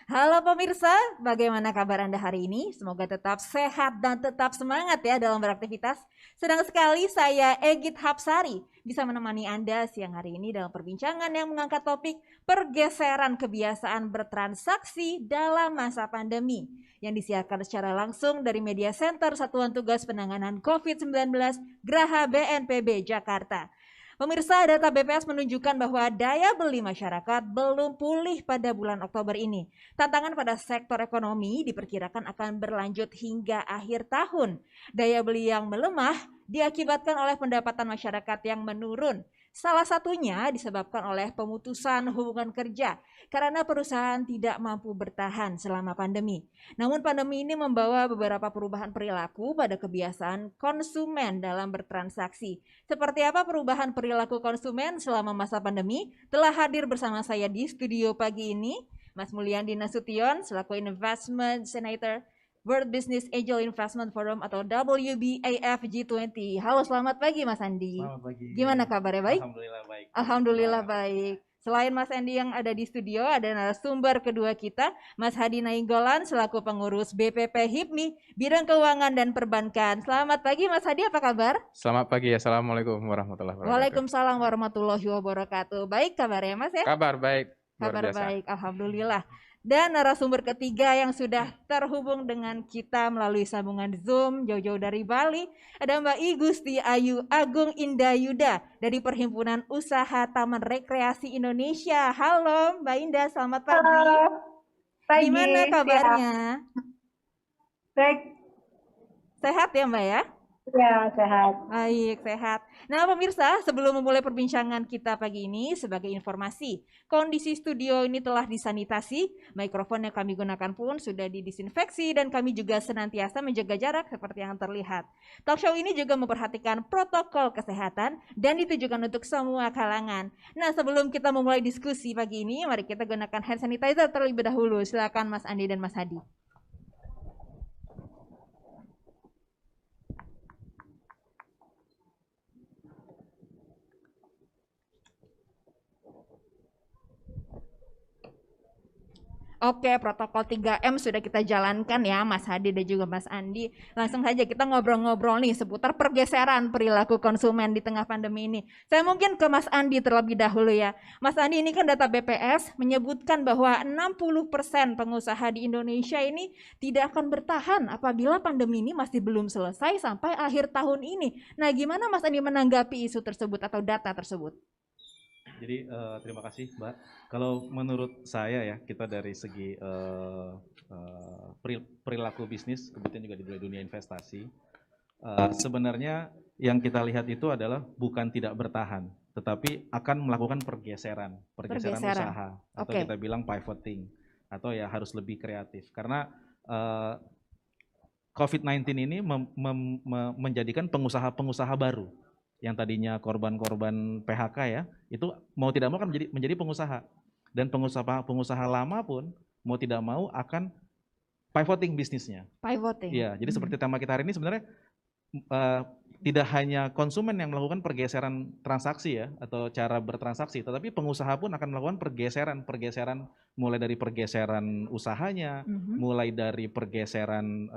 Halo pemirsa, bagaimana kabar Anda hari ini? Semoga tetap sehat dan tetap semangat ya dalam beraktivitas. Senang sekali saya Egit Hapsari bisa menemani Anda siang hari ini dalam perbincangan yang mengangkat topik pergeseran kebiasaan bertransaksi dalam masa pandemi yang disiarkan secara langsung dari Media Center Satuan Tugas Penanganan COVID-19 Graha BNPB Jakarta. Pemirsa, data BPS menunjukkan bahwa daya beli masyarakat belum pulih pada bulan Oktober ini. Tantangan pada sektor ekonomi diperkirakan akan berlanjut hingga akhir tahun. Daya beli yang melemah diakibatkan oleh pendapatan masyarakat yang menurun. Salah satunya disebabkan oleh pemutusan hubungan kerja karena perusahaan tidak mampu bertahan selama pandemi. Namun pandemi ini membawa beberapa perubahan perilaku pada kebiasaan konsumen dalam bertransaksi. Seperti apa perubahan perilaku konsumen selama masa pandemi? Telah hadir bersama saya di studio pagi ini Mas Mulyandi Nasution selaku Investment Senator World Business Angel Investment Forum atau WBAF G20. Halo, selamat pagi Mas Andi. Selamat pagi. Gimana kabarnya, baik? Alhamdulillah baik. Alhamdulillah baik. Selain Mas Andi yang ada di studio, ada narasumber kedua kita, Mas Hadi Nainggolan selaku pengurus BPP HIPMI, Bidang Keuangan dan Perbankan. Selamat pagi Mas Hadi, apa kabar? Selamat pagi, Assalamualaikum warahmatullahi wabarakatuh. Waalaikumsalam warahmatullahi wabarakatuh. Baik kabarnya Mas ya? Kabar baik, luar Kabar biasa. baik, Alhamdulillah. Dan narasumber ketiga yang sudah terhubung dengan kita melalui sambungan Zoom jauh-jauh dari Bali, ada Mbak I Gusti Ayu Agung Indayuda dari Perhimpunan Usaha Taman Rekreasi Indonesia. Halo Mbak Indah, selamat pagi. Halo, pagi. Gimana kabarnya? Baik. Sehat ya Mbak ya? Ya, sehat. Baik, sehat. Nah pemirsa, sebelum memulai perbincangan kita pagi ini, sebagai informasi, kondisi studio ini telah disanitasi, mikrofon yang kami gunakan pun sudah didisinfeksi, dan kami juga senantiasa menjaga jarak seperti yang terlihat. Talk show ini juga memperhatikan protokol kesehatan dan ditujukan untuk semua kalangan. Nah sebelum kita memulai diskusi pagi ini, mari kita gunakan hand sanitizer terlebih dahulu. Silakan Mas Andi dan Mas Hadi. Oke, protokol 3M sudah kita jalankan ya Mas Hadi dan juga Mas Andi. Langsung saja kita ngobrol-ngobrol nih seputar pergeseran perilaku konsumen di tengah pandemi ini. Saya mungkin ke Mas Andi terlebih dahulu ya. Mas Andi, ini kan data BPS menyebutkan bahwa 60% pengusaha di Indonesia ini tidak akan bertahan apabila pandemi ini masih belum selesai sampai akhir tahun ini. Nah, gimana Mas Andi menanggapi isu tersebut atau data tersebut? Jadi terima kasih Mbak. Kalau menurut saya ya, kita dari segi perilaku bisnis, kemudian juga di dunia investasi, sebenarnya yang kita lihat itu adalah bukan tidak bertahan, tetapi akan melakukan pergeseran usaha, atau kita bilang pivoting, atau ya harus lebih kreatif. Karena COVID-19 ini menjadikan pengusaha-pengusaha baru yang tadinya korban-korban PHK ya, itu mau tidak mau akan menjadi pengusaha. Dan pengusaha lama pun mau tidak mau akan pivoting bisnisnya. Pivoting. Iya, jadi seperti tema kita hari ini sebenarnya tidak hanya konsumen yang melakukan pergeseran transaksi ya, atau cara bertransaksi, tetapi pengusaha pun akan melakukan pergeseran mulai dari pergeseran usahanya, mulai dari pergeseran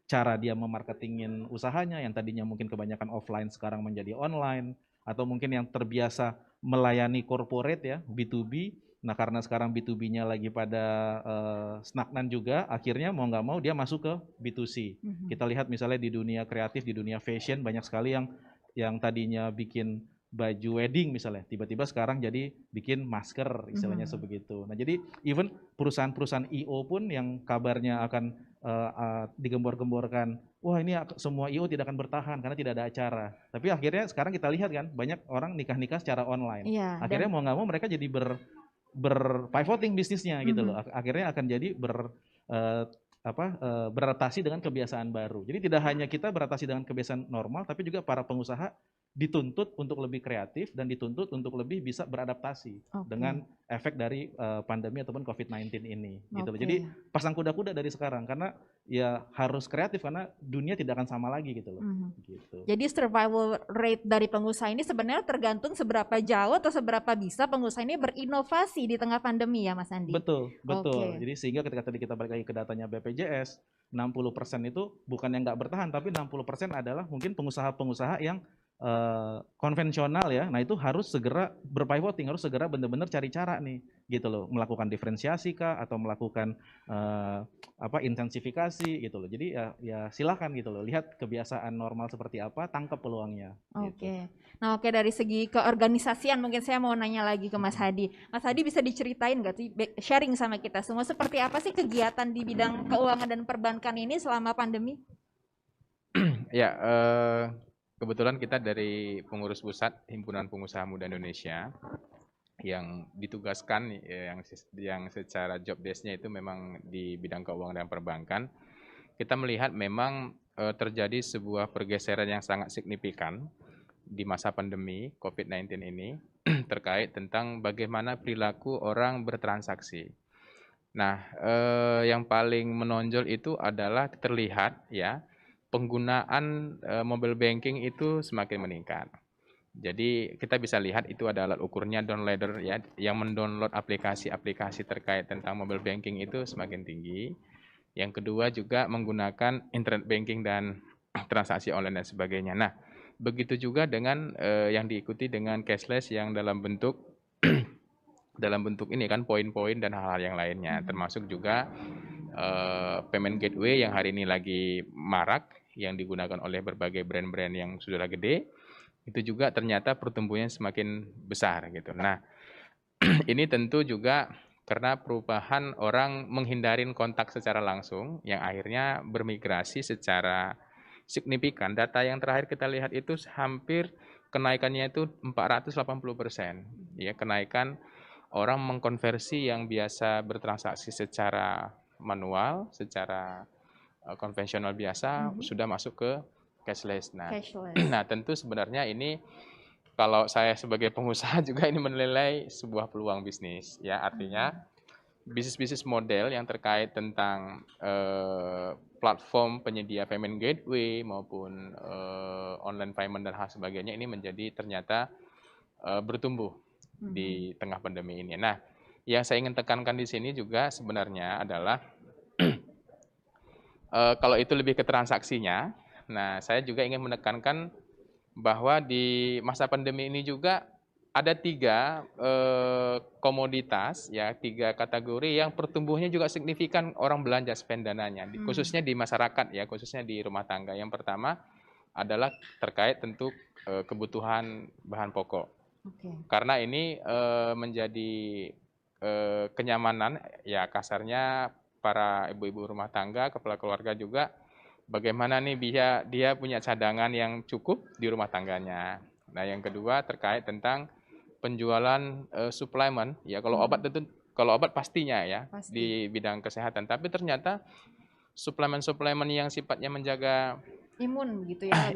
cara dia memarketingin usahanya yang tadinya mungkin kebanyakan offline sekarang menjadi online, atau mungkin yang terbiasa melayani corporate ya, B2B. Nah karena sekarang B2B-nya lagi pada stagnan juga, akhirnya mau nggak mau dia masuk ke B2C. Kita lihat misalnya di dunia kreatif, di dunia fashion banyak sekali yang tadinya bikin baju wedding misalnya, tiba-tiba sekarang jadi bikin masker istilahnya sebegitu. Nah jadi even perusahaan-perusahaan I.O. pun yang kabarnya akan digembor-gemborkan, wah ini semua I.O. tidak akan bertahan karena tidak ada acara. Tapi akhirnya sekarang kita lihat kan banyak orang nikah-nikah secara online. Iya, akhirnya mau nggak mau mereka jadi pivoting bisnisnya gitu loh. Akhirnya akan jadi beradaptasi dengan kebiasaan baru. Jadi tidak hanya kita beradaptasi dengan kebiasaan normal, tapi juga para pengusaha dituntut untuk lebih kreatif dan dituntut untuk lebih bisa beradaptasi dengan efek dari pandemi ataupun COVID-19 ini gitu loh. Jadi pasang kuda-kuda dari sekarang karena ya harus kreatif karena dunia tidak akan sama lagi gitu loh. Gitu. Jadi survival rate dari pengusaha ini sebenarnya tergantung seberapa jauh atau seberapa bisa pengusaha ini berinovasi di tengah pandemi ya Mas Andi. Betul. Jadi sehingga ketika tadi kita balik lagi ke datanya BPJS, 60% itu bukan yang nggak bertahan tapi 60% adalah mungkin pengusaha-pengusaha yang konvensional ya. Nah itu harus segera berpivoting, harus segera benar-benar cari cara nih gitu loh, melakukan diferensiasi kah atau melakukan intensifikasi gitu loh. Jadi ya silakan gitu loh, lihat kebiasaan normal seperti apa, tangkap peluangnya. Gitu. Nah dari segi keorganisasian mungkin saya mau nanya lagi ke Mas Hadi. Mas Hadi bisa diceritain nggak sih, sharing sama kita semua seperti apa sih kegiatan di bidang keuangan dan perbankan ini selama pandemi? Ya, kebetulan kita dari pengurus pusat Himpunan Pengusaha Muda Indonesia yang ditugaskan yang secara job desk-nya itu memang di bidang keuangan dan perbankan. Kita melihat memang terjadi sebuah pergeseran yang sangat signifikan di masa pandemi COVID-19 ini terkait tentang bagaimana perilaku orang bertransaksi. Nah, yang paling menonjol itu adalah terlihat ya penggunaan mobile banking itu semakin meningkat. Jadi kita bisa lihat itu ada alat ukurnya downloader ya, yang mendownload aplikasi-aplikasi terkait tentang mobile banking itu semakin tinggi. Yang kedua juga menggunakan internet banking dan transaksi online dan sebagainya. Nah, begitu juga dengan yang diikuti dengan cashless yang dalam bentuk ini kan poin-poin dan hal-hal yang lainnya, termasuk juga payment gateway yang hari ini lagi marak yang digunakan oleh berbagai brand-brand yang sudah gede, itu juga ternyata pertumbuhannya semakin besar gitu. Nah, ini tentu juga karena perubahan orang menghindarin kontak secara langsung yang akhirnya bermigrasi secara signifikan. Data yang terakhir kita lihat itu hampir kenaikannya itu 480%. Ya, kenaikan orang mengkonversi yang biasa bertransaksi secara manual, secara konvensional biasa sudah masuk ke cashless. Nah, tentu sebenarnya ini kalau saya sebagai pengusaha juga ini menilai sebuah peluang bisnis ya, artinya bisnis model yang terkait tentang platform penyedia payment gateway maupun online payment dan hal sebagainya ini menjadi ternyata bertumbuh di tengah pandemi ini. Nah, yang saya ingin tekankan di sini juga sebenarnya adalah kalau itu lebih ke transaksinya, nah saya juga ingin menekankan bahwa di masa pandemi ini juga ada 3 komoditas, ya 3 kategori yang pertumbuhannya juga signifikan orang belanja spend dananya, khususnya di masyarakat ya, khususnya di rumah tangga. Yang pertama adalah terkait tentu kebutuhan bahan pokok, karena ini menjadi kenyamanan ya kasarnya para ibu-ibu rumah tangga, kepala keluarga juga, bagaimana nih dia punya cadangan yang cukup di rumah tangganya. Nah, yang kedua terkait tentang penjualan suplemen, ya kalau obat pastinya ya di bidang kesehatan, tapi ternyata suplemen-suplemen yang sifatnya menjaga imun gitu ya,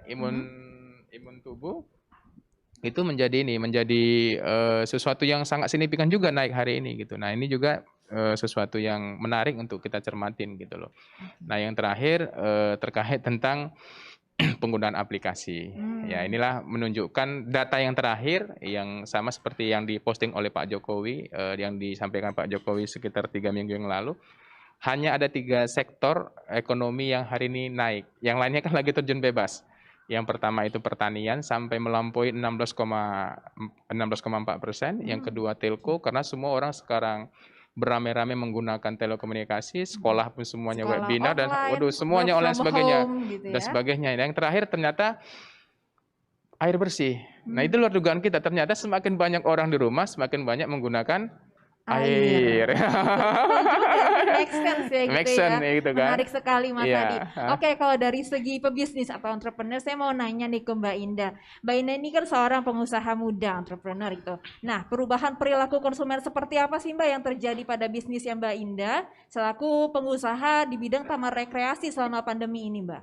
imun tubuh itu menjadi sesuatu yang sangat signifikan juga naik hari ini gitu. Nah, ini juga sesuatu yang menarik untuk kita cermatin gitu loh. Nah, yang terakhir terkait tentang penggunaan aplikasi. Ya, inilah menunjukkan data yang terakhir yang sama seperti yang diposting oleh Pak Jokowi, yang disampaikan Pak Jokowi sekitar 3 minggu yang lalu. Hanya ada 3 sektor ekonomi yang hari ini naik. Yang lainnya kan lagi terjun bebas. Yang pertama itu pertanian sampai melampaui 16,4%. Yang kedua telco, karena semua orang sekarang beramai-ramai menggunakan telekomunikasi, sekolah pun semuanya webinar dan semuanya online sebagainya gitu dan sebagainya. Yang terakhir ternyata air bersih. Nah, itu luar dugaan kita, ternyata semakin banyak orang di rumah semakin banyak menggunakan air. Make sense ya, gitu kan. Menarik sekali Mas Hadi. Oke, kalau dari segi pebisnis atau entrepreneur, saya mau nanya nih ke Mbak Indah. Mbak Indah ini kan seorang pengusaha muda, entrepreneur gitu. Nah, perubahan perilaku konsumen seperti apa sih Mbak yang terjadi pada bisnisnya Mbak Indah selaku pengusaha di bidang taman rekreasi selama pandemi ini, Mbak?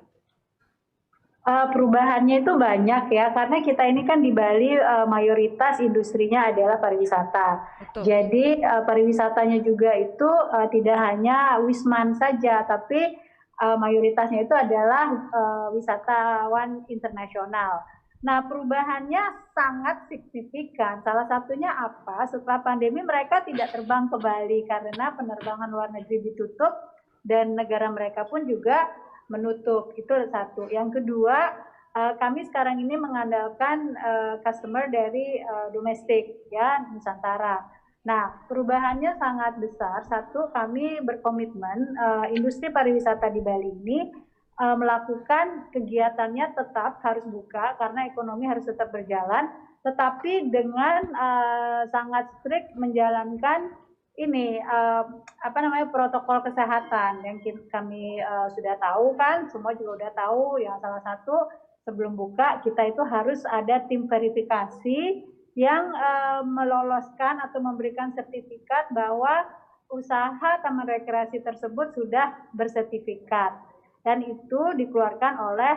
Perubahannya itu banyak ya, karena kita ini kan di Bali mayoritas industrinya adalah pariwisata. Betul. Jadi pariwisatanya juga itu tidak hanya wisman saja, tapi mayoritasnya itu adalah wisatawan internasional. Nah, perubahannya sangat signifikan. Salah satunya apa? Setelah pandemi mereka tidak terbang ke Bali karena penerbangan luar negeri ditutup dan negara mereka pun juga menutup. Itu satu. Yang kedua, kami sekarang ini mengandalkan customer dari domestik ya, Nusantara. Nah, perubahannya sangat besar. Satu, kami berkomitmen industri pariwisata di Bali ini melakukan kegiatannya tetap harus buka karena ekonomi harus tetap berjalan, tetapi dengan sangat strict menjalankan ini protokol kesehatan yang kami sudah tahu kan, semua juga udah tahu. Yang salah satu sebelum buka kita itu harus ada tim verifikasi yang meloloskan atau memberikan sertifikat bahwa usaha taman rekreasi tersebut sudah bersertifikat, dan itu dikeluarkan oleh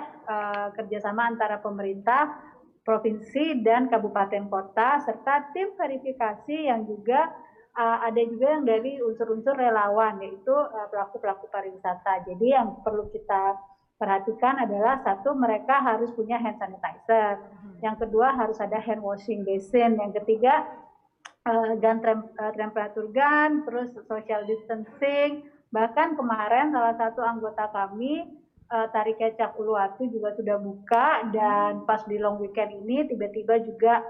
kerjasama antara pemerintah provinsi dan kabupaten kota serta tim verifikasi yang juga ada juga yang dari unsur-unsur relawan, yaitu pelaku-pelaku pariwisata. Jadi yang perlu kita perhatikan adalah satu, mereka harus punya hand sanitizer. Yang kedua harus ada hand washing basin. Yang ketiga gun temperatur gun, terus social distancing. Bahkan kemarin salah satu anggota kami Tari Kecak Uluwatu juga sudah buka, dan pas di long weekend ini tiba-tiba juga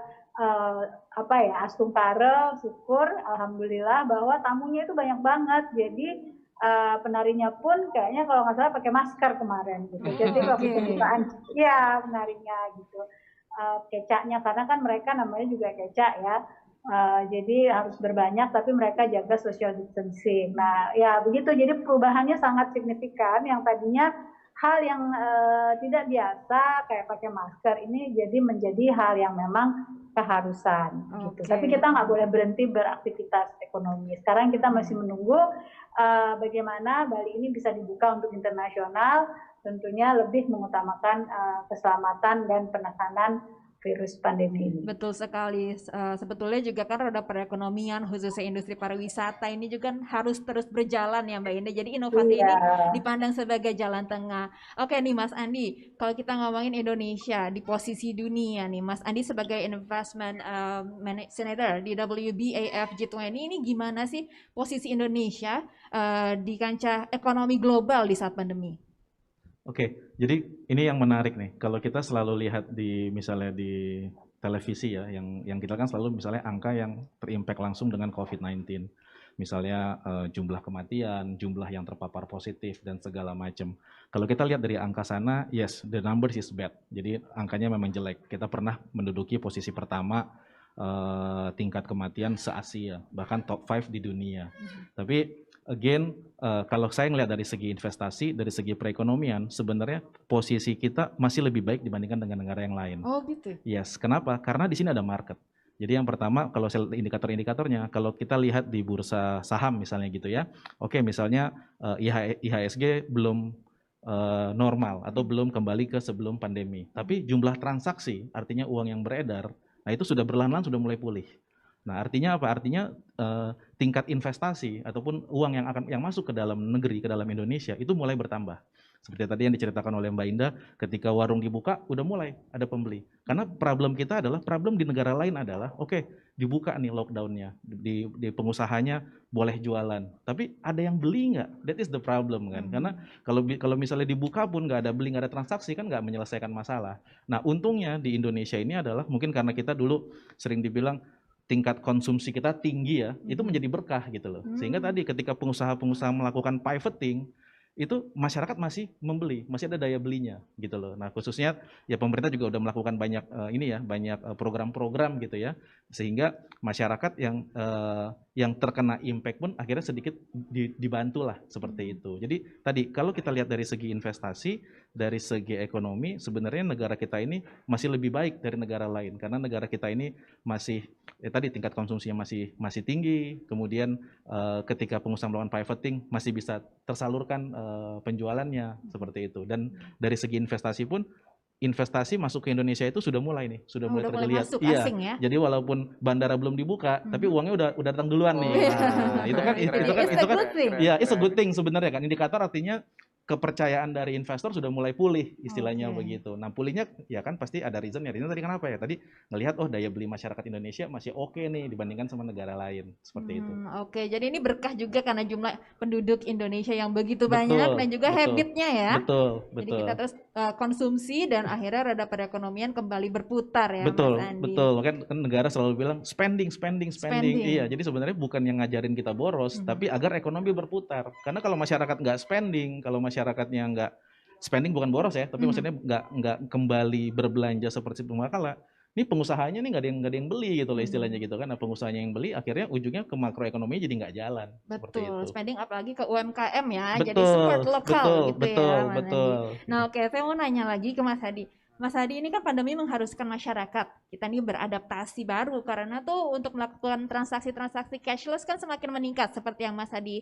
Astungkare, syukur alhamdulillah bahwa tamunya itu banyak banget. Jadi penarinya pun kayaknya kalau nggak salah pakai masker kemarin gitu. Jadi waktu pembukaan ya penarinya gitu, kecaknya karena kan mereka namanya juga kecak ya. Jadi harus berbanyak tapi mereka jaga social distancing. Nah ya begitu, jadi perubahannya sangat signifikan. Yang tadinya hal yang tidak biasa kayak pakai masker ini jadi menjadi hal yang memang keharusan gitu. Tapi kita nggak boleh berhenti beraktivitas ekonomi. Sekarang kita masih menunggu bagaimana Bali ini bisa dibuka untuk internasional, tentunya lebih mengutamakan keselamatan dan penekanan virus pandemi ini. Betul sekali. Sebetulnya juga kan roda perekonomian khususnya industri pariwisata ini juga harus terus berjalan ya Mbak Indah. Jadi inovasi ini dipandang sebagai jalan tengah. Oke nih Mas Andi, kalau kita ngomongin Indonesia di posisi dunia nih, Mas Andi sebagai investment senator di WBAF G20 ini gimana sih posisi Indonesia di kancah ekonomi global di saat pandemi? Oke, jadi ini yang menarik nih. Kalau kita selalu lihat di misalnya di televisi ya, yang kita kan selalu misalnya angka yang terimpact langsung dengan COVID-19. Misalnya jumlah kematian, jumlah yang terpapar positif dan segala macam. Kalau kita lihat dari angka sana, yes, the numbers is bad. Jadi angkanya memang jelek. Kita pernah menduduki posisi pertama tingkat kematian se-Asia, bahkan top 5 di dunia. Tapi again, kalau saya ngelihat dari segi investasi, dari segi perekonomian, sebenarnya posisi kita masih lebih baik dibandingkan dengan negara yang lain. Oh gitu. Yes, kenapa? Karena di sini ada market. Jadi yang pertama, kalau indikator-indikatornya, kalau kita lihat di bursa saham misalnya gitu ya, oke misalnya IHSG belum normal atau belum kembali ke sebelum pandemi. Tapi jumlah transaksi, artinya uang yang beredar, nah itu sudah berlahan-lahan sudah mulai pulih. Nah, artinya apa? Artinya tingkat investasi ataupun uang yang masuk ke dalam negeri, ke dalam Indonesia itu mulai bertambah. Seperti tadi yang diceritakan oleh Mbak Indah, ketika warung dibuka udah mulai ada pembeli. Karena problem kita adalah, problem di negara lain adalah, oke, dibuka nih lockdown-nya, di pengusahanya boleh jualan, tapi ada yang beli nggak? That is the problem kan. Karena kalau misalnya dibuka pun nggak ada beli, nggak ada transaksi kan nggak menyelesaikan masalah. Nah, untungnya di Indonesia ini adalah mungkin karena kita dulu sering dibilang tingkat konsumsi kita tinggi ya, itu menjadi berkah gitu loh. Sehingga tadi ketika pengusaha-pengusaha melakukan pivoting, itu masyarakat masih membeli, masih ada daya belinya gitu loh. Nah khususnya ya pemerintah juga udah melakukan banyak banyak program-program gitu ya, sehingga masyarakat yang terkena impact pun akhirnya sedikit dibantu lah seperti itu. Jadi tadi kalau kita lihat dari segi investasi, dari segi ekonomi, sebenarnya negara kita ini masih lebih baik dari negara lain karena negara kita ini masih tadi tingkat konsumsinya masih tinggi, kemudian ketika pengusaha melakukan pivoting masih bisa tersalurkan penjualannya seperti itu. Dan dari segi investasi pun investasi masuk ke Indonesia itu sudah mulai nih, sudah mulai udah mulai tergeliat. masuk Iya. asing ya. Jadi walaupun bandara belum dibuka, tapi uangnya udah datang duluan nih. iya. Nah, itu kan Jadi itu kan it's a good thing. ya, it's a good thing sebenarnya kan. Indikator artinya kepercayaan dari investor sudah mulai pulih, istilahnya Oke. begitu. Nah, pulihnya ya kan pasti ada reasonnya. Reason tadi kenapa ya? Tadi ngelihat oh daya beli masyarakat Indonesia masih oke nih dibandingkan sama negara lain, seperti itu. Oke, jadi ini berkah juga karena jumlah penduduk Indonesia yang begitu Betul, banyak dan juga betul. habitnya ya. Betul, Jadi betul. kita terus konsumsi dan akhirnya roda perekonomian kembali berputar ya, Betul, Mas Andi. betul. Kan negara selalu bilang spending. Spending. Iya, jadi sebenarnya bukan yang ngajarin kita boros, tapi agar ekonomi berputar. Karena kalau masyarakat nggak spending, kalau masyarakatnya nggak spending bukan boros ya, tapi maksudnya nggak kembali berbelanja seperti kala. Ini pengusahanya nih nggak ada yang beli gitu loh istilahnya gitu kan. Nah, pengusahanya yang beli akhirnya ujungnya ke makroekonomi jadi nggak jalan. Seperti Betul, itu. spending apalagi ke UMKM ya, jadi Betul, support lokal gitu ya, Mas Andi. betul. Nah, oke, saya mau nanya lagi ke Mas Hadi. Mas Hadi, ini kan pandemi mengharuskan masyarakat kita nih beradaptasi baru karena tuh untuk melakukan transaksi-transaksi cashless kan semakin meningkat seperti yang Mas Hadi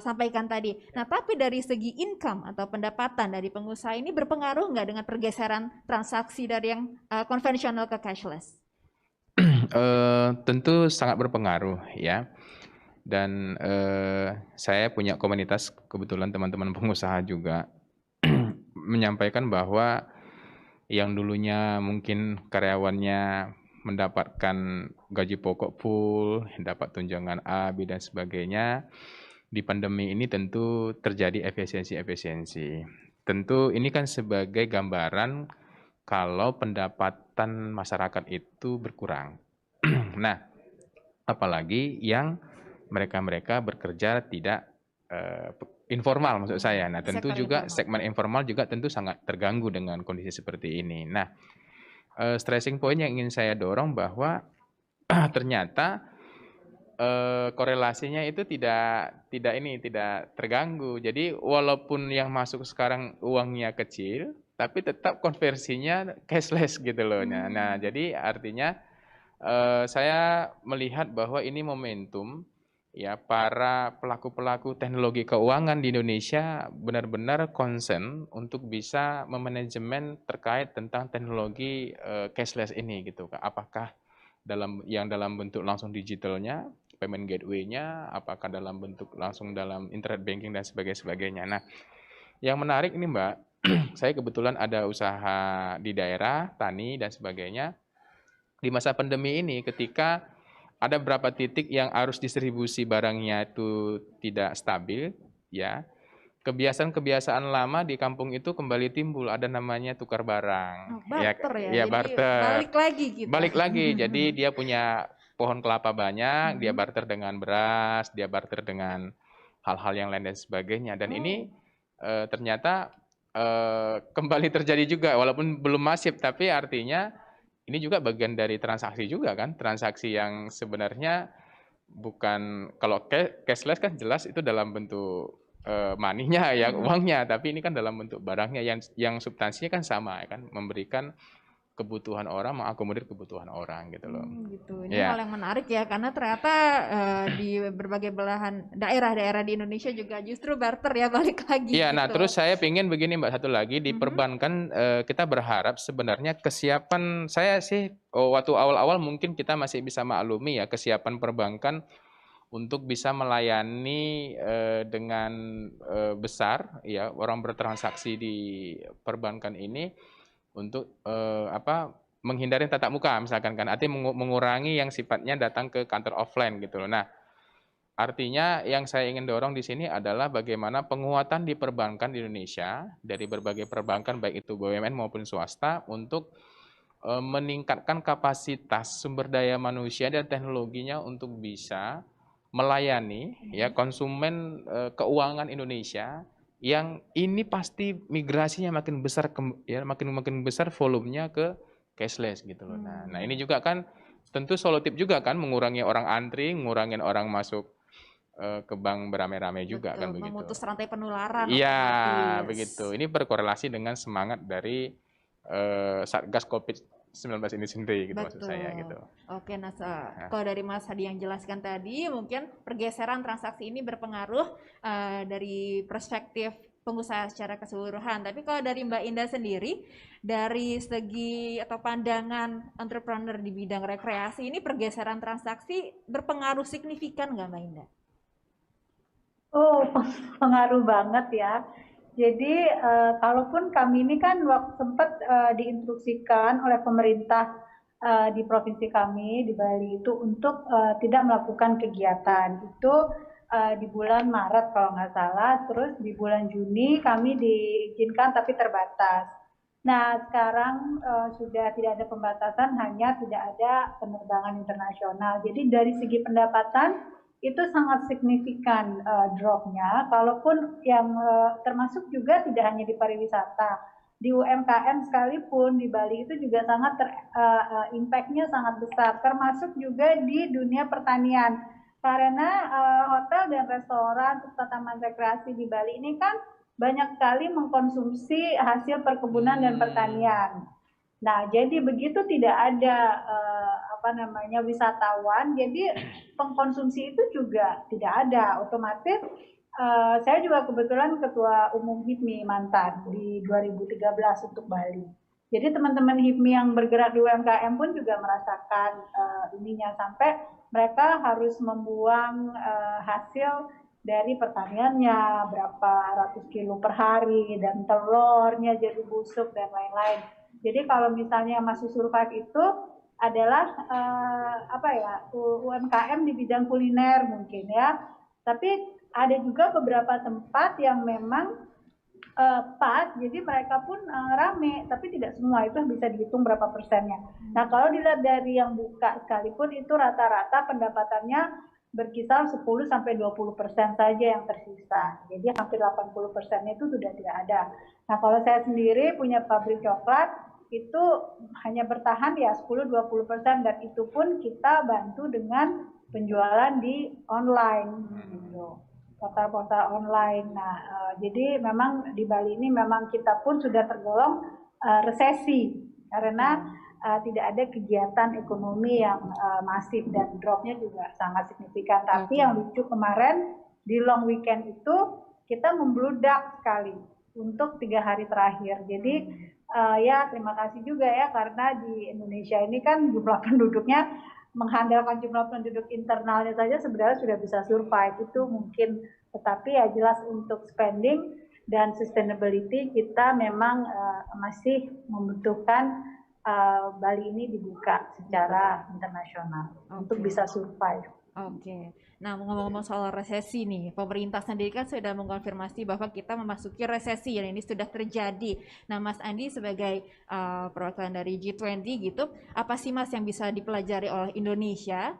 sampaikan tadi. Nah, tapi dari segi income atau pendapatan dari pengusaha ini berpengaruh nggak dengan pergeseran transaksi dari yang konvensional ke cashless? Tentu sangat berpengaruh ya. Dan saya punya komunitas, kebetulan teman-teman pengusaha juga menyampaikan bahwa yang dulunya mungkin karyawannya mendapatkan gaji pokok full, dapat tunjangan A, B, dan sebagainya, di pandemi ini tentu terjadi efisiensi. Tentu ini kan sebagai gambaran kalau pendapatan masyarakat itu berkurang. Nah, apalagi yang mereka bekerja tidak informal maksud saya. Nah, tentu Sektor juga informal. segmen informal juga tentu sangat terganggu dengan kondisi seperti ini. Nah, stressing point yang ingin saya dorong bahwa ternyata korelasinya itu tidak terganggu. Jadi walaupun yang masuk sekarang uangnya kecil, tapi tetap konversinya cashless gitu loh. Nah, jadi artinya saya melihat bahwa ini momentum ya para pelaku-pelaku teknologi keuangan di Indonesia benar-benar concern untuk bisa memanajemen terkait tentang teknologi cashless ini gitu. Apakah dalam bentuk langsung digitalnya, payment gateway-nya, apakah dalam bentuk langsung dalam internet banking dan sebagainya. Nah, yang menarik ini Mbak, saya kebetulan ada usaha di daerah, tani dan sebagainya. Di masa pandemi ini ketika ada beberapa titik yang arus distribusi barangnya itu tidak stabil, ya. Kebiasaan-kebiasaan lama di kampung itu kembali timbul, ada namanya tukar barang. Barter ya, Ya jadi barter. balik lagi gitu. Balik lagi, jadi dia punya pohon kelapa banyak, dia barter dengan beras, dia barter dengan hal-hal yang lain dan sebagainya. Dan ini ternyata kembali terjadi juga, walaupun belum masif, tapi artinya ini juga bagian dari transaksi juga kan, transaksi yang sebenarnya bukan, kalau cashless kan jelas itu dalam bentuk money-nya ya, uangnya, tapi ini kan dalam bentuk barangnya yang substansinya kan sama ya kan, memberikan kebutuhan orang, mengakomodir kebutuhan orang gitu loh. Gitu. Ini hal yang menarik ya, karena ternyata di berbagai belahan daerah-daerah di Indonesia juga justru barter ya, balik lagi. Iya, gitu. nah terus saya pengen begini Mbak, satu lagi di perbankan kita berharap sebenarnya kesiapan, saya sih waktu awal-awal mungkin kita masih bisa maklumi ya kesiapan perbankan untuk bisa melayani dengan besar ya orang bertransaksi di perbankan ini untuk menghindari tatap muka misalkan kan, artinya mengurangi yang sifatnya datang ke kantor offline gitu loh. Nah, artinya yang saya ingin dorong di sini adalah bagaimana penguatan di perbankan di Indonesia dari berbagai perbankan baik itu BUMN maupun swasta untuk meningkatkan kapasitas sumber daya manusia dan teknologinya untuk bisa melayani ya konsumen keuangan Indonesia yang ini pasti migrasinya makin besar ya makin besar volumenya ke cashless gitu loh. Nah, ini juga kan tentu solutif juga kan, mengurangi orang antri, mengurangi orang masuk ke bank beramai-ramai juga. Betul, kan begitu. Memutus rantai penularan. Iya, begitu. Ini berkorelasi dengan semangat dari Satgas COVID-19 ini sendiri gitu. Betul. Maksud saya gitu. Oke, nah kalau dari Mas Hadi yang jelaskan tadi, mungkin pergeseran transaksi ini berpengaruh dari perspektif pengusaha secara keseluruhan. Tapi kalau dari Mbak Indah sendiri, dari segi atau pandangan entrepreneur di bidang rekreasi, ini pergeseran transaksi berpengaruh signifikan nggak Mbak Indah? Oh, pengaruh banget ya. Jadi, kalaupun kami ini kan sempat diinstruksikan oleh pemerintah di provinsi kami di Bali itu untuk tidak melakukan kegiatan. Itu di bulan Maret kalau nggak salah, terus di bulan Juni kami diizinkan tapi terbatas. Nah, sekarang sudah tidak ada pembatasan, hanya tidak ada penerbangan internasional. Jadi dari segi pendapatan itu sangat signifikan drop-nya. Kalaupun yang termasuk juga tidak hanya di pariwisata, di UMKM sekalipun di Bali itu juga sangat impact-nya sangat besar, termasuk juga di dunia pertanian. Karena hotel dan restoran serta taman rekreasi di Bali ini kan banyak sekali mengkonsumsi hasil perkebunan dan pertanian. Nah, jadi begitu tidak ada wisatawan, jadi pengkonsumsi itu juga tidak ada. Otomatis saya juga kebetulan ketua umum HIPMI mantan di 2013 untuk Bali. Jadi teman-teman HIPMI yang bergerak di UMKM pun juga merasakan ininya, sampai mereka harus membuang hasil dari pertaniannya berapa ratus kilo per hari, dan telurnya jadi busuk dan lain-lain. Jadi kalau misalnya masih survive itu adalah UMKM di bidang kuliner mungkin ya. Tapi ada juga beberapa tempat yang memang pas, jadi mereka pun rame, tapi tidak semua, itu bisa dihitung berapa persennya. Nah, kalau dilihat dari yang buka sekalipun itu rata-rata pendapatannya berkisar 10-20% saja yang tersisa. Jadi hampir 80%-nya itu sudah tidak ada. Nah, kalau saya sendiri punya pabrik coklat, itu hanya bertahan ya 10-20%, dan itu pun kita bantu dengan penjualan di online gitu, portal-portal online. Nah, jadi memang di Bali ini memang kita pun sudah tergolong resesi karena tidak ada kegiatan ekonomi yang masif, dan dropnya juga sangat signifikan. Tapi yang lucu kemarin di long weekend itu kita membludak sekali untuk 3 hari terakhir. Jadi ya terima kasih juga ya, karena di Indonesia ini kan jumlah penduduknya, mengandalkan jumlah penduduk internalnya saja sebenarnya sudah bisa survive, itu mungkin. Tetapi ya jelas untuk spending dan sustainability kita memang masih membutuhkan Bali ini dibuka secara internasional untuk bisa survive. Oke. Nah, ngomong-ngomong soal resesi nih, pemerintah sendiri kan sudah mengkonfirmasi bahwa kita memasuki resesi, dan ini sudah terjadi. Nah, Mas Andi sebagai perwakilan dari G20 gitu, apa sih Mas yang bisa dipelajari oleh Indonesia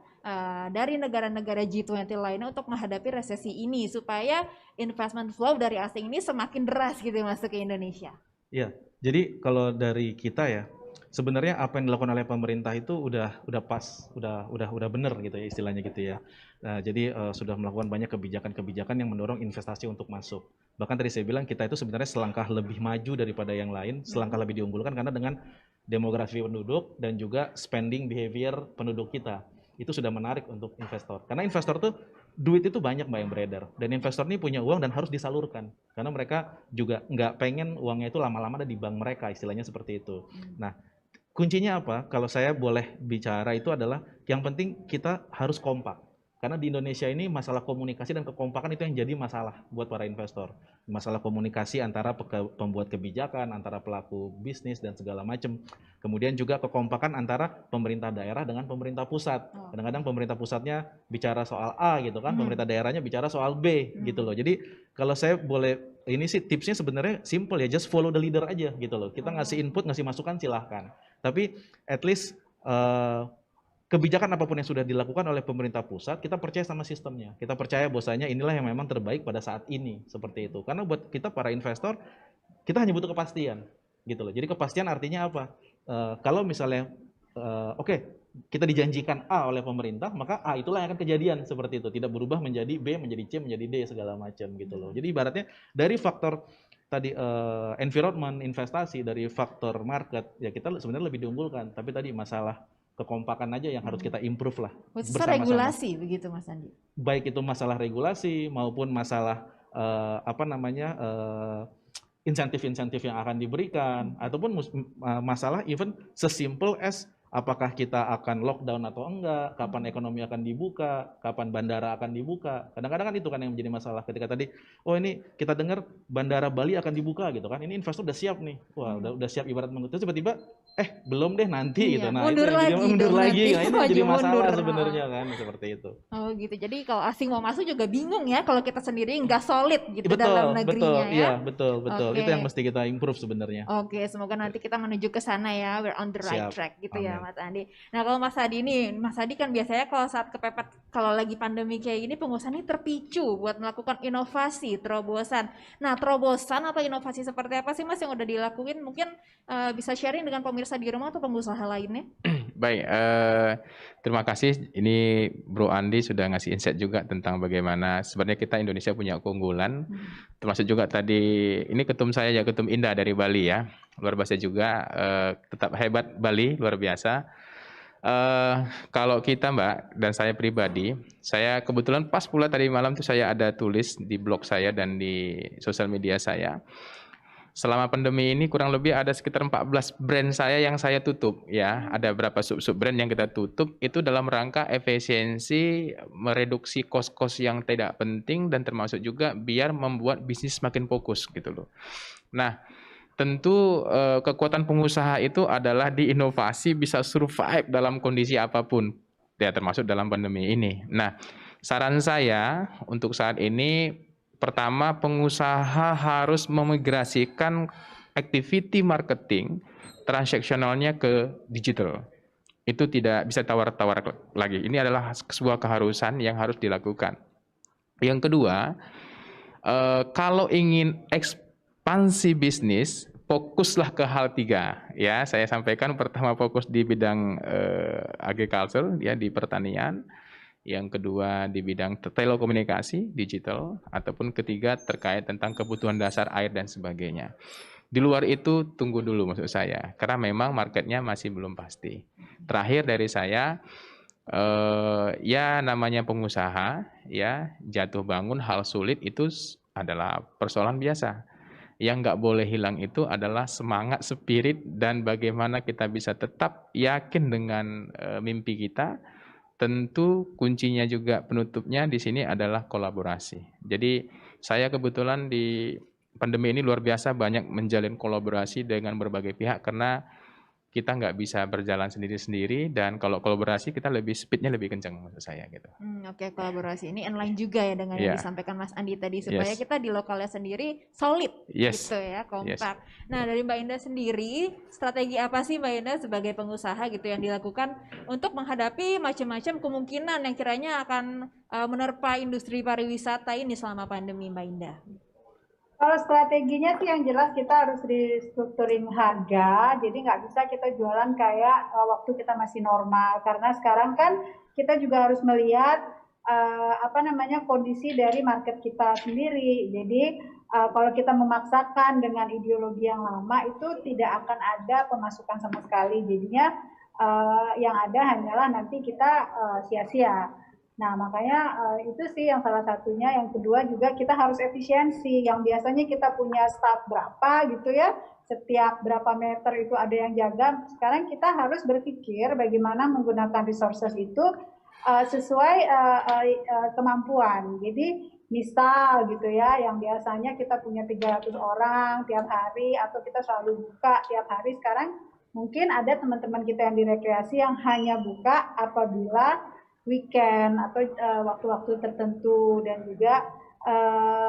dari negara-negara G20 lainnya untuk menghadapi resesi ini, supaya investment flow dari asing ini semakin deras gitu masuk ke Indonesia? Iya, jadi kalau dari kita ya, sebenarnya apa yang dilakukan oleh pemerintah itu udah pas, udah benar gitu ya istilahnya gitu ya. Nah, jadi sudah melakukan banyak kebijakan-kebijakan yang mendorong investasi untuk masuk. Bahkan tadi saya bilang kita itu sebenarnya selangkah lebih maju daripada yang lain, selangkah lebih diunggulkan karena dengan demografi penduduk dan juga spending behavior penduduk kita. Itu sudah menarik untuk investor. Karena investor tuh duit itu banyak Mbak yang beredar, dan investor ini punya uang dan harus disalurkan. Karena mereka juga nggak pengen uangnya itu lama-lama ada di bank mereka, istilahnya seperti itu. Nah, kuncinya apa? Kalau saya boleh bicara itu adalah yang penting kita harus kompak. Karena di Indonesia ini masalah komunikasi dan kekompakan itu yang jadi masalah buat para investor. Masalah komunikasi antara pembuat kebijakan, antara pelaku bisnis dan segala macam. Kemudian juga kekompakan antara pemerintah daerah dengan pemerintah pusat. Kadang-kadang pemerintah pusatnya bicara soal A gitu kan, pemerintah daerahnya bicara soal B gitu loh. Jadi kalau saya boleh, ini sih tipsnya sebenarnya simple ya, just follow the leader aja gitu loh. Kita ngasih input, ngasih masukan silahkan. Tapi at least kebijakan apapun yang sudah dilakukan oleh pemerintah pusat, kita percaya sama sistemnya. Kita percaya bahwasanya inilah yang memang terbaik pada saat ini, seperti itu. Karena buat kita para investor, kita hanya butuh kepastian, gitu loh. Jadi kepastian artinya apa? Kalau misalnya, kita dijanjikan A oleh pemerintah, maka A itulah yang akan kejadian seperti itu. Tidak berubah menjadi B, menjadi C, menjadi D, segala macam, gitu loh. Jadi ibaratnya dari faktor tadi environment, investasi, dari faktor market, ya kita sebenarnya lebih diunggulkan. Tapi tadi masalah kekompakan aja yang harus kita improve lah bersama-sama. Regulasi begitu Mas Andi? Baik itu masalah regulasi maupun masalah apa namanya insentif-insentif yang akan diberikan, ataupun masalah even sesimpel as apakah kita akan lockdown atau enggak, kapan ekonomi akan dibuka, kapan bandara akan dibuka. Kadang-kadang kan itu kan yang menjadi masalah ketika tadi, oh ini kita dengar bandara Bali akan dibuka gitu kan, ini investor udah siap nih, wah udah siap ibarat mengutus, tiba-tiba belum deh nanti gitu. Nah mundur itu lagi mundur dong lagi, nanti. nah ini Maju jadi masalah mundur. sebenarnya kan seperti itu. Oh gitu, jadi kalau asing mau masuk juga bingung ya kalau kita sendiri nggak solid gitu Betul, dalam negerinya ya. iya betul. Oke. Itu yang mesti kita improve sebenarnya. Oke, semoga nanti kita menuju ke sana ya, we're on the right Siap. track gitu ya Amin. Mas Andi. Nah kalau Mas Adi nih, Mas Adi kan biasanya kalau saat kepepet, kalau lagi pandemi kayak gini pengusaha ini terpicu buat melakukan inovasi, terobosan. Nah terobosan atau inovasi seperti apa sih Mas yang udah dilakuin? Mungkin bisa sharing dengan pemirsa di rumah atau pengusaha lainnya? Baik, terima kasih. Ini Bro Andi sudah ngasih insight juga tentang bagaimana sebenarnya kita Indonesia punya keunggulan. Termasuk juga tadi, ini ketum saya ya, Ketum Indah dari Bali ya. Luar biasa juga, tetap hebat Bali, luar biasa. Kalau kita Mbak, dan saya pribadi, saya kebetulan pas pula tadi malam tuh saya ada tulis di blog saya dan di sosial media saya. Selama pandemi ini kurang lebih ada sekitar 14 brand saya yang saya tutup ya. Ada berapa sub-sub brand yang kita tutup itu dalam rangka efisiensi, mereduksi kos-kos yang tidak penting dan termasuk juga biar membuat bisnis makin fokus gitu loh. Nah, tentu kekuatan pengusaha itu adalah di inovasi bisa survive dalam kondisi apapun. Ya termasuk dalam pandemi ini. Nah, saran saya untuk saat ini pertama, pengusaha harus memigrasikan activity marketing transaksionalnya ke digital. Itu tidak bisa tawar-tawar lagi. Ini adalah sebuah keharusan yang harus dilakukan. Yang kedua, kalau ingin ekspansi bisnis, fokuslah ke hal 3. Ya, saya sampaikan pertama fokus di bidang agriculture, ya di pertanian. Yang kedua di bidang telekomunikasi, digital, ataupun ketiga terkait tentang kebutuhan dasar air dan sebagainya. Di luar itu tunggu dulu maksud saya, karena memang marketnya masih belum pasti. Terakhir dari saya, ya namanya pengusaha, ya jatuh bangun hal sulit itu adalah persoalan biasa. Yang nggak boleh hilang itu adalah semangat, spirit, dan bagaimana kita bisa tetap yakin dengan mimpi kita. Tentu kuncinya juga penutupnya di sini adalah kolaborasi. Jadi saya kebetulan di pandemi ini luar biasa banyak menjalin kolaborasi dengan berbagai pihak karena kita nggak bisa berjalan sendiri-sendiri dan kalau kolaborasi kita speednya lebih kencang maksud saya gitu. Oke, kolaborasi ini inline juga ya dengan yang disampaikan Mas Andi tadi supaya kita di lokalnya sendiri solid gitu ya, kompak. Nah dari Mbak Indah sendiri, strategi apa sih Mbak Indah sebagai pengusaha gitu yang dilakukan untuk menghadapi macam-macam kemungkinan yang kiranya akan menerpa industri pariwisata ini selama pandemi Mbak Indah? Kalau strateginya sih yang jelas kita harus restructuring harga, jadi nggak bisa kita jualan kayak waktu kita masih normal, karena sekarang kan kita juga harus melihat kondisi dari market kita sendiri. Jadi kalau kita memaksakan dengan ideologi yang lama itu tidak akan ada pemasukan sama sekali, jadinya yang ada hanyalah nanti kita sia-sia. Nah, makanya itu sih yang salah satunya. Yang kedua juga kita harus efisiensi. Yang biasanya kita punya staff berapa gitu ya, setiap berapa meter itu ada yang jaga. Sekarang kita harus berpikir bagaimana menggunakan resources itu sesuai kemampuan. Jadi misal gitu ya, yang biasanya kita punya 300 orang tiap hari atau kita selalu buka tiap hari, sekarang mungkin ada teman-teman kita yang di rekreasi yang hanya buka apabila weekend atau waktu-waktu tertentu, dan juga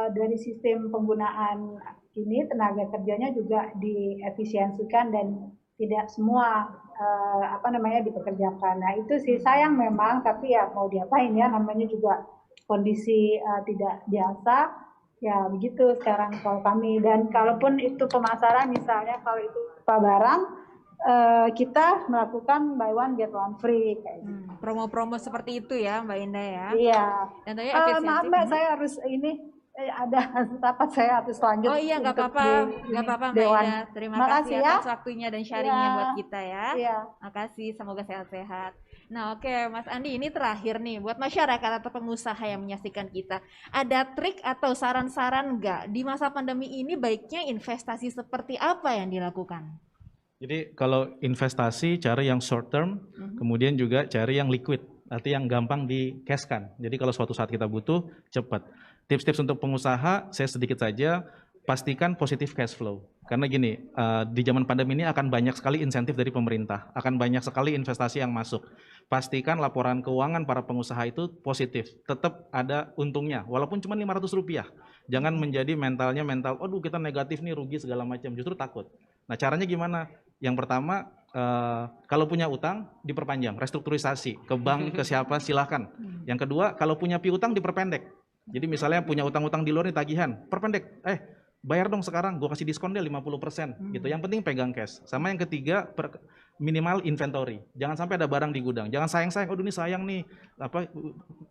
dari sistem penggunaan ini tenaga kerjanya juga diefisiensikan dan tidak semua dipekerjakan. Nah itu sih sayang memang, tapi ya mau diapain ya, namanya juga kondisi tidak biasa ya begitu sekarang kalau kami. Dan kalaupun itu pemasaran misalnya kalau itu barang kita melakukan buy one get one free kayak gitu. Promo-promo seperti itu ya Mbak Indah ya. Iya. Dan tadi efisiensi. Maaf Mbak, saya harus ada rapat, saya harus lanjut. Oh iya, nggak apa-apa Mbak Indah. Terima kasih atas waktunya dan sharingnya buat kita ya. Iya. Makasih, semoga sehat-sehat. Nah oke Mas Andi, ini terakhir nih buat masyarakat atau pengusaha yang menyaksikan kita, ada trik atau saran-saran nggak di masa pandemi ini baiknya investasi seperti apa yang dilakukan? Jadi kalau investasi cari yang short term, kemudian juga cari yang liquid, arti yang gampang di cashkan. Jadi kalau suatu saat kita butuh, cepat. Tips-tips untuk pengusaha, saya sedikit saja, pastikan positif cash flow. Karena gini, di zaman pandemi ini akan banyak sekali insentif dari pemerintah, akan banyak sekali investasi yang masuk. Pastikan laporan keuangan para pengusaha itu positif, tetap ada untungnya, walaupun cuma Rp500. Jangan menjadi mentalnya aduh kita negatif nih, rugi segala macam, justru takut. Nah caranya gimana? Yang pertama, kalau punya utang, diperpanjang, restrukturisasi, ke bank, ke siapa, silahkan. Yang kedua, kalau punya piutang, diperpendek. Jadi misalnya punya utang-utang di luar nih tagihan, perpendek, bayar dong sekarang, gue kasih diskon deh 50% gitu. Yang penting pegang cash. Sama yang ketiga, minimal inventory. Jangan sampai ada barang di gudang. Jangan sayang-sayang, aduh ini sayang nih,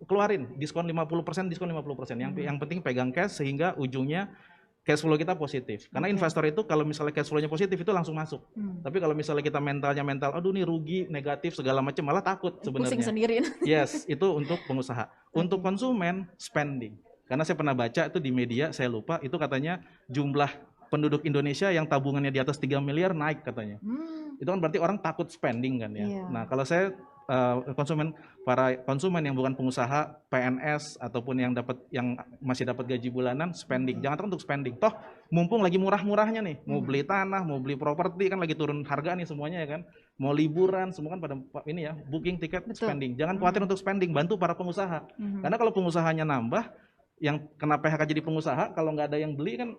keluarin diskon 50%, diskon 50%. Yang penting pegang cash sehingga ujungnya cash flow kita positif. Karena investor itu kalau misalnya cash flow-nya positif itu langsung masuk. Tapi kalau misalnya kita mentalnya aduh nih rugi, negatif segala macam, malah takut sebenarnya. Pusing sendiri. Yes, itu untuk pengusaha. Untuk konsumen, spending. Karena saya pernah baca itu di media, saya lupa, itu katanya jumlah penduduk Indonesia yang tabungannya di atas 3 miliar naik katanya. Itu kan berarti orang takut spending kan ya. Iya. Nah kalau saya para konsumen yang bukan pengusaha, PNS ataupun yang masih dapat gaji bulanan, spending. Jangan takut untuk spending. Toh mumpung lagi murah-murahnya nih, mau beli tanah, mau beli properti kan lagi turun harga nih semuanya ya kan. Mau liburan semua kan pada ini ya, booking tiket, spending. Jangan khawatir untuk spending, bantu para pengusaha. Karena kalau pengusahanya nambah, yang kena PHK jadi pengusaha, kalau nggak ada yang beli kan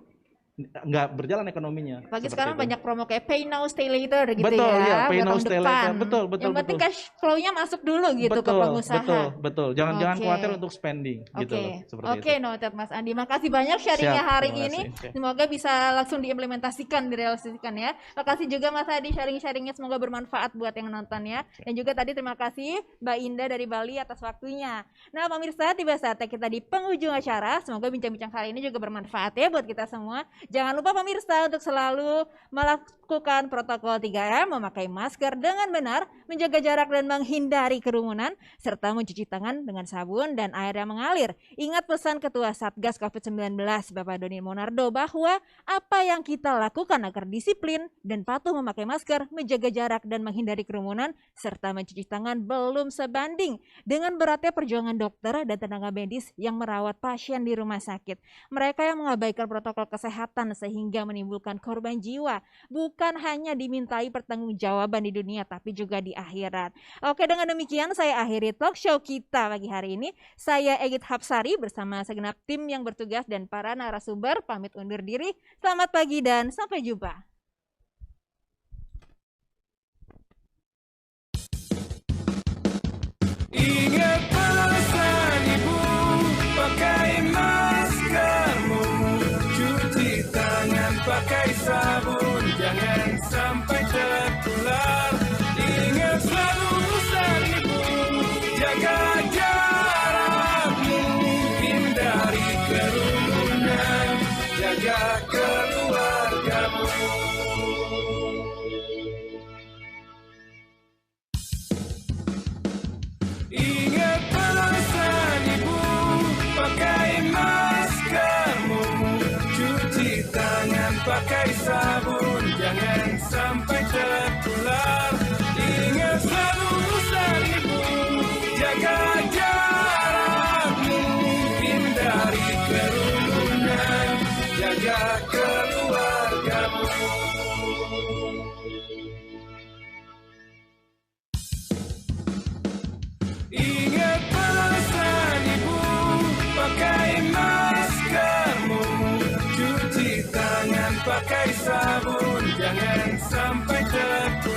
nggak berjalan ekonominya. Pagi sekarang banyak promo kayak pay now stay later gitu. Betul, ya. Pay now stay later. Betul. Yang penting cash flow-nya masuk dulu gitu ke pengusaha. Betul. Jangan khawatir untuk spending gitu loh. Oke, noted Mas Andi. Makasih banyak sharingnya hari ini. Semoga bisa langsung diimplementasikan, direalisasikan ya. Makasih juga Mas Andi sharing-sharingnya, semoga bermanfaat buat yang nonton ya. Dan juga tadi terima kasih Mbak Indah dari Bali atas waktunya. Nah, pemirsa, tiba saatnya kita di penghujung acara. Semoga bincang-bincang kali ini juga bermanfaat ya buat kita semua. Jangan lupa pemirsa untuk selalu melakukan protokol 3M, memakai masker dengan benar, menjaga jarak dan menghindari kerumunan, serta mencuci tangan dengan sabun dan air yang mengalir. Ingat pesan Ketua Satgas COVID-19 Bapak Doni Monardo bahwa apa yang kita lakukan agar disiplin dan patuh memakai masker, menjaga jarak dan menghindari kerumunan, serta mencuci tangan belum sebanding dengan beratnya perjuangan dokter dan tenaga medis yang merawat pasien di rumah sakit. Mereka yang mengabaikan protokol kesehatan sehingga menimbulkan korban jiwa, bukan hanya dimintai pertanggungjawaban di dunia tapi juga di akhirat. Oke, dengan demikian saya akhiri talk show kita pagi hari ini. Saya Egit Hapsari bersama segenap tim yang bertugas dan para narasumber pamit undur diri. Selamat pagi dan sampai jumpa. Ingat pesan ibu, pakai maskermu, cuci tangan pakai sabun, jangan sampai tertular. Ingat selalu pesan ibu, jaga jarakmu, hindari kerumunan, jaga keluargamu. Ingat pesan ibu, pakai maskermu, cuci tangan pakai sabun, jangan sampai tertular. Ingat selalu pesan ibu, jaga jarakmu, hindari kerumunan, jaga keluargamu. Ingat pesan ibu, pakai maskermu, cuci tangan pakai sabun, jangan sampai tertular.